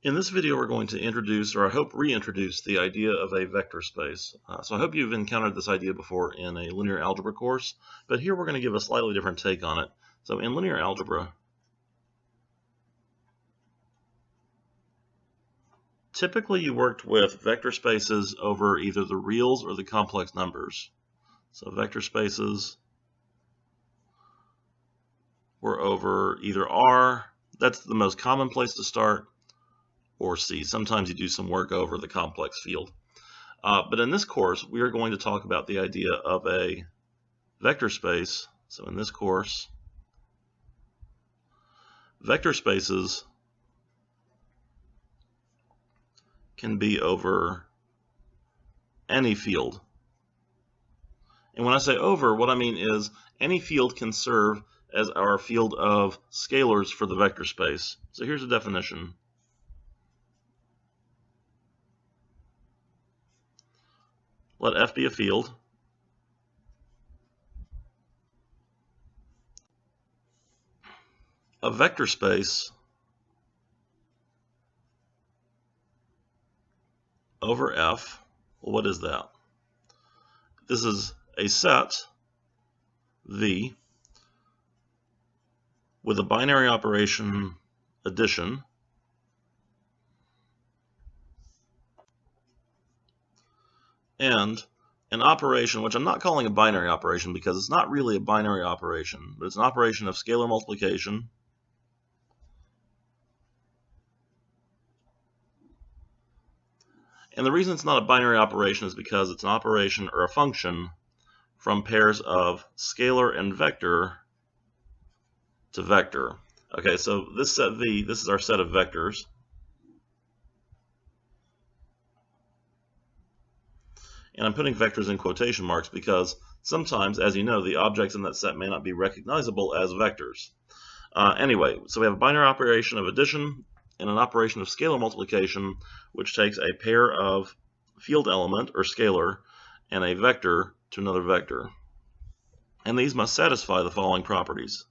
In this video, we're going to introduce, or I hope reintroduce, the idea of a vector space. So I hope you've encountered this idea before in a linear algebra course, but here we're going to give a slightly different take on it. So in linear algebra, typically you worked with vector spaces over either the reals or the complex numbers. So vector spaces were over either R, that's the most common place to start, or C. Sometimes you do some work over the complex field. But in this course, we are going to talk about the idea of a vector space. So in this course, vector spaces can be over any field. And when I say over, what I mean is any field can serve as our field of scalars for the vector space. So here's a definition. Let F be a field a vector space over F. Well, what is that? This is a set V with a binary operation addition and an operation, which I'm not calling a binary operation because it's not really a binary operation, but it's an operation of scalar multiplication and the reason it's not a binary operation is because it's an operation or a function from pairs of scalar and vector to vector. Okay, so this set V, this is our set of vectors. And I'm putting vectors in quotation marks because sometimes, as you know, the objects in that set may not be recognizable as vectors. Anyway, so we have a binary operation of addition and an operation of scalar multiplication, which takes a pair of field element, or scalar, and a vector to another vector. And these must satisfy the following properties.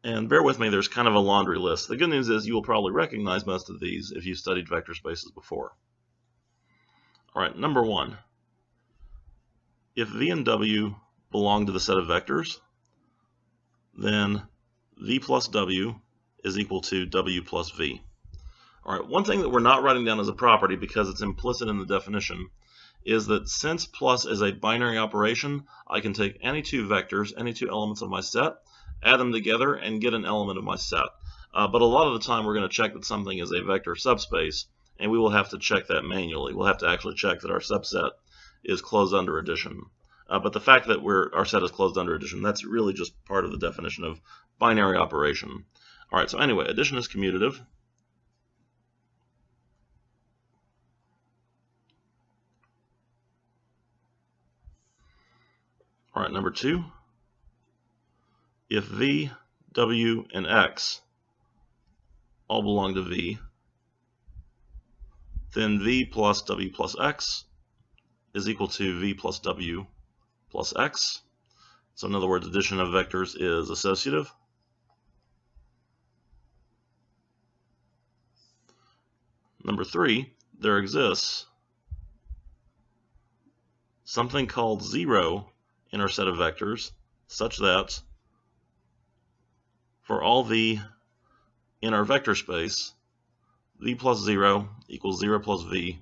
And bear with me, there's kind of a laundry list. The good news is you will probably recognize most of these if you studied vector spaces before. All right, number one. If V and W belong to the set of vectors, then V plus W is equal to W plus V. All right, one thing that we're not writing down as a property because it's implicit in the definition is that since plus is a binary operation, I can take any two vectors, any two elements of my set, add them together, and get an element of my set. But a lot of the time we're going to check that something is a vector subspace, and we will have to check that manually. We'll have to actually check that our subset is closed under addition. But the fact that our set is closed under addition, that's really just part of the definition of binary operation. All right, so anyway, addition is commutative. All right, number two. If V, W, and X all belong to V, then V plus W plus X is equal to V plus W plus X. So in other words, addition of vectors is associative. Number three, there exists something called 0 in our set of vectors such that for all V in our vector space, V plus 0 equals 0 plus V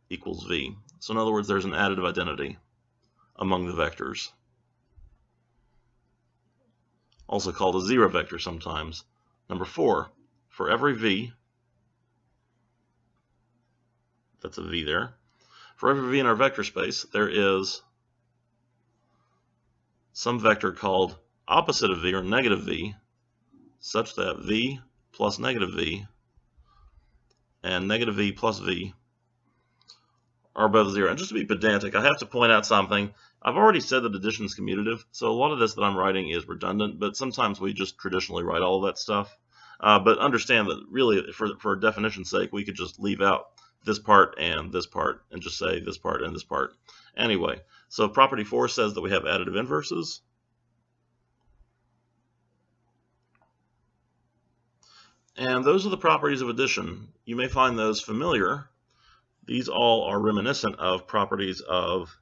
equals V. So in other words, there's an additive identity among the vectors. Also called a zero vector sometimes. Number four, for every V, that's a V there, for every V in our vector space, there is some vector called opposite of V, or negative V, such that V plus negative V and negative V plus V are both 0. And just to be pedantic, I have to point out something. I've already said that addition is commutative, so a lot of this that I'm writing is redundant, but sometimes we just traditionally write all of that stuff. But understand that really, for definition's sake, we could just leave out this part and this part, and just say this part and this part. Anyway, so property 4 says that we have additive inverses. And those are the properties of addition. You may find those familiar. These all are reminiscent of properties of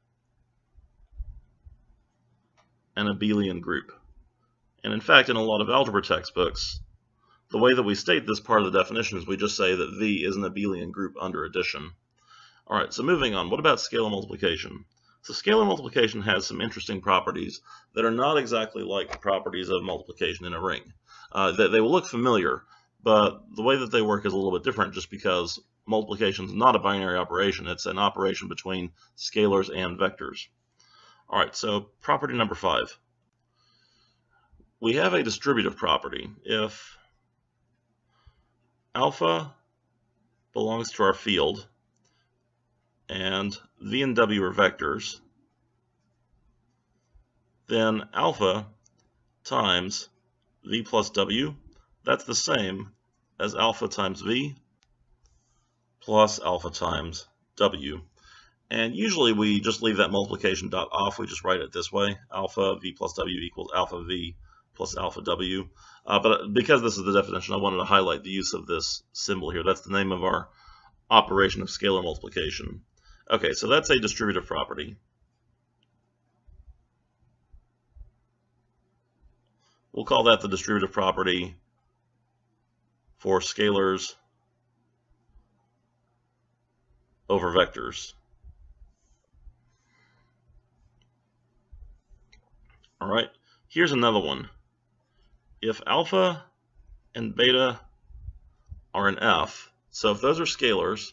an abelian group. And in fact, in a lot of algebra textbooks, the way that we state this part of the definition is we just say that V is an abelian group under addition. All right, so moving on, what about scalar multiplication? So scalar multiplication has some interesting properties that are not exactly like the properties of multiplication in a ring. They will look familiar, but the way that they work is a little bit different just because multiplication is not a binary operation. It's an operation between scalars and vectors. All right, so property number 5. We have a distributive property. If alpha belongs to our field and V and W are vectors, then alpha times V plus W, that's the same as alpha times V plus alpha times W. And usually we just leave that multiplication dot off. We just write it this way: alpha V plus W equals alpha V plus alpha W. But because this is the definition, I wanted to highlight the use of this symbol here. That's the name of our operation of scalar multiplication. Okay, so that's a distributive property. We'll call that the distributive property for scalars over vectors. All right, here's another one. If alpha and beta are an F, so if those are scalars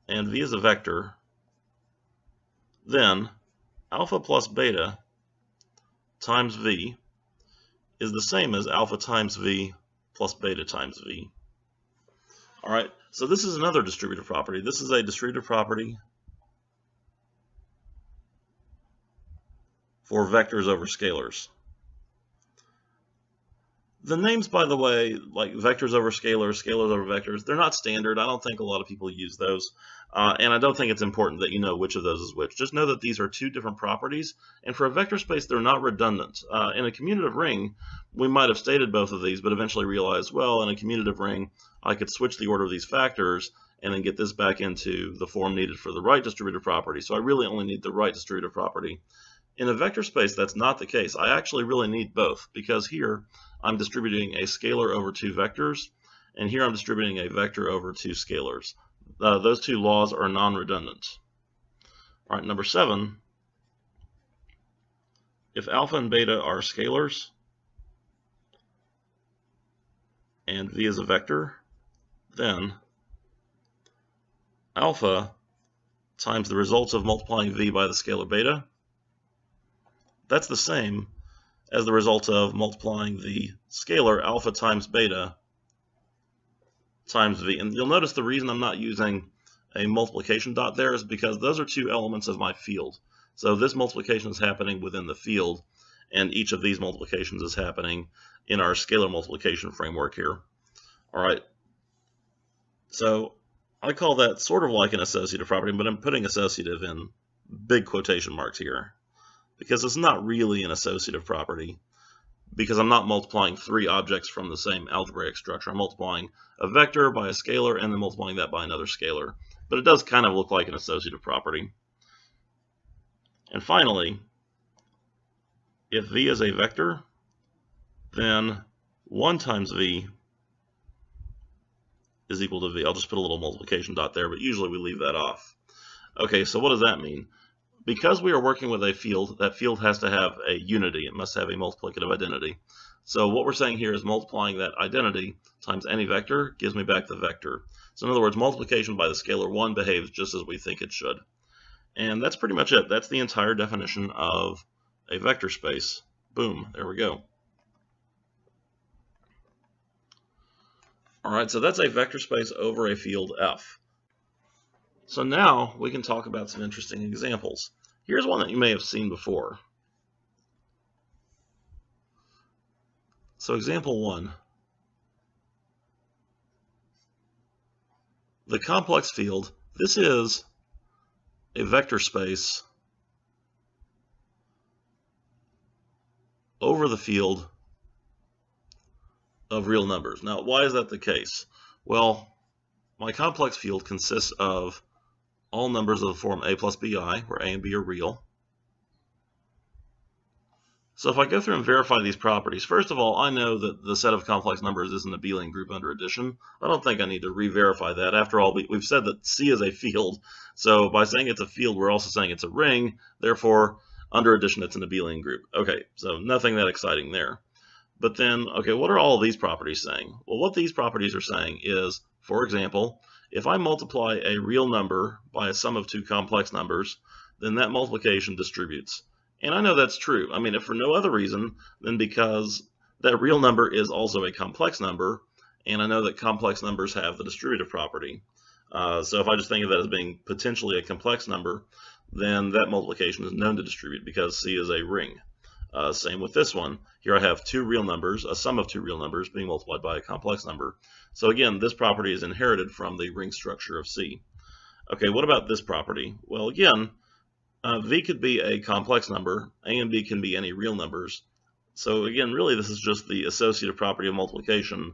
and V is a vector, then alpha plus beta times V is the same as alpha times V plus beta times V. All right, so this is another distributive property. This is a distributive property for vectors over scalars. The names, by the way, like vectors over scalars, scalars over vectors, they're not standard. I don't think a lot of people use those. And I don't think it's important that you know which of those is which. Just know that these are two different properties. And for a vector space, they're not redundant. In a commutative ring, we might have stated both of these, but eventually realized, well, in a commutative ring, I could switch the order of these factors and then get this back into the form needed for the right distributive property. So I really only need the right distributive property. In a vector space, that's not the case. I actually really need both, because here I'm distributing a scalar over two vectors, and here I'm distributing a vector over two scalars. Those two laws are non-redundant. All right, number 7, if alpha and beta are scalars and V is a vector, then alpha times the result of multiplying V by the scalar beta, that's the same as the result of multiplying the scalar alpha times beta times V. And you'll notice the reason I'm not using a multiplication dot there is because those are two elements of my field. So this multiplication is happening within the field, and each of these multiplications is happening in our scalar multiplication framework here. All right. So I call that sort of like an associative property, but I'm putting associative in big quotation marks here, because it's not really an associative property, because I'm not multiplying three objects from the same algebraic structure. I'm multiplying a vector by a scalar and then multiplying that by another scalar. But it does kind of look like an associative property. And finally, if V is a vector, then 1 times V is equal to V. I'll just put a little multiplication dot there, but usually we leave that off. Okay, so what does that mean? Because we are working with a field, that field has to have a unity. It must have a multiplicative identity. So what we're saying here is multiplying that identity times any vector gives me back the vector. So in other words, multiplication by the scalar 1 behaves just as we think it should. And that's pretty much it. That's the entire definition of a vector space. Boom, there we go. All right, so that's a vector space over a field F. So now we can talk about some interesting examples. Here's one that you may have seen before. So example 1. the complex field, this is a vector space over the field of real numbers. Now, why is that the case? Well, my complex field consists of all numbers of the form a plus bi, where a and b are real. So if I go through and verify these properties, first of all, I know that the set of complex numbers is an abelian group under addition. I don't think I need to re-verify that. After all, we've said that C is a field. So by saying it's a field, we're also saying it's a ring. Therefore, under addition, it's an abelian group. Okay, so nothing that exciting there. But then, okay, what are all of these properties saying? Well, what these properties are saying is, for example, if I multiply a real number by a sum of two complex numbers, then that multiplication distributes. And I know that's true. I mean, if for no other reason than because that real number is also a complex number, and I know that complex numbers have the distributive property. So if I just think of that as being potentially a complex number, then that multiplication is known to distribute because C is a ring. Same with this one. Here I have two real numbers, a sum of two real numbers being multiplied by a complex number. So again, this property is inherited from the ring structure of C. Okay, what about this property? Well, again, V could be a complex number, A and B can be any real numbers. So again, really this is just the associative property of multiplication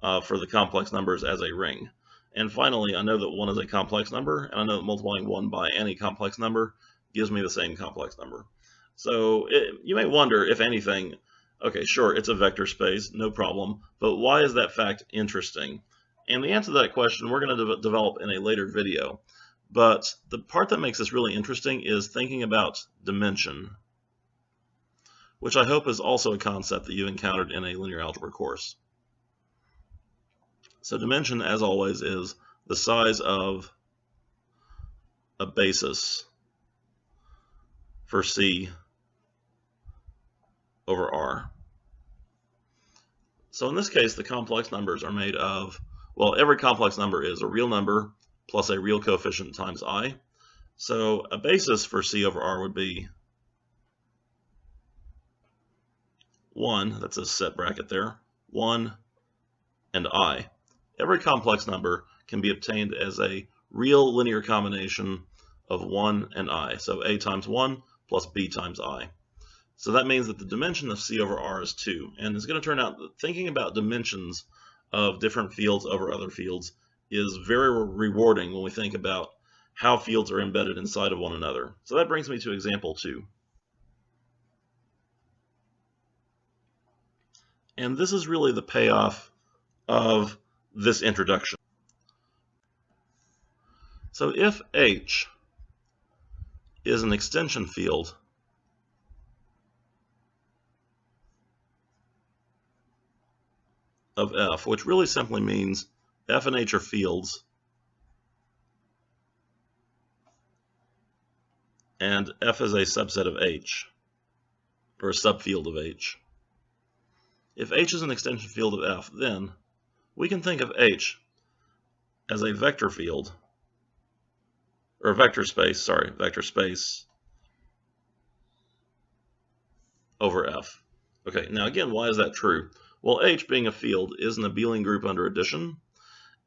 for the complex numbers as a ring. And finally, I know that 1 is a complex number, and I know that multiplying 1 by any complex number gives me the same complex number. So you may wonder, if anything, okay, sure, it's a vector space, no problem, but why is that fact interesting? And the answer to that question we're going to develop in a later video. But the part that makes this really interesting is thinking about dimension, which I hope is also a concept that you've encountered in a linear algebra course. So dimension, as always, is the size of a basis for C over R. So in this case, the complex numbers are made of, well, every complex number is a real number plus a real coefficient times I. So a basis for C over R would be 1, that's a set bracket there, 1 and I. Every complex number can be obtained as a real linear combination of 1 and I. So A times 1 plus B times I. So that means that the dimension of C over R is 2. And it's going to turn out that thinking about dimensions of different fields over other fields is very rewarding when we think about how fields are embedded inside of one another. So that brings me to example 2. And this is really the payoff of this introduction. So if H is an extension field of F, which really simply means F and H are fields, and F is a subset of H, or a subfield of H. If H is an extension field of F, then we can think of H as a vector field, or vector space over F. Okay, now again, why is that true? Well, H being a field is an abelian group under addition,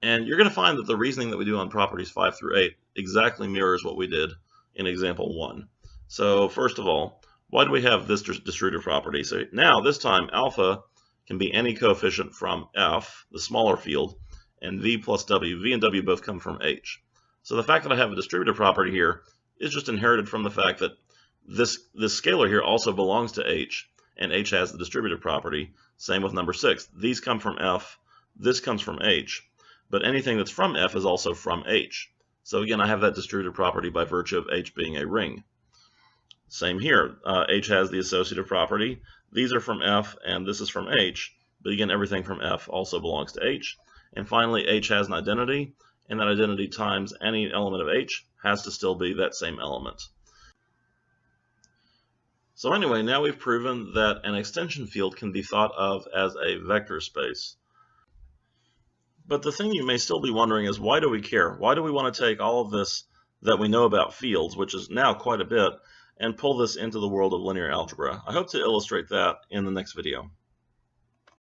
and you're going to find that the reasoning that we do on properties 5 through 8 exactly mirrors what we did in example 1. So first of all, why do we have this distributive property? So now this time alpha can be any coefficient from F, the smaller field, and V plus W. V and W both come from H. So the fact that I have a distributive property here is just inherited from the fact that this scalar here also belongs to H, and H has the distributive property. Same with number 6. These come from F, this comes from H, but anything that's from F is also from H. So again, I have that distributive property by virtue of H being a ring. Same here. H has the associative property. These are from F, and this is from H. But again, everything from F also belongs to H. And finally, H has an identity, and that identity times any element of H has to still be that same element. So anyway, now we've proven that an extension field can be thought of as a vector space. But the thing you may still be wondering is, why do we care? Why do we want to take all of this that we know about fields, which is now quite a bit, and pull this into the world of linear algebra? I hope to illustrate that in the next video.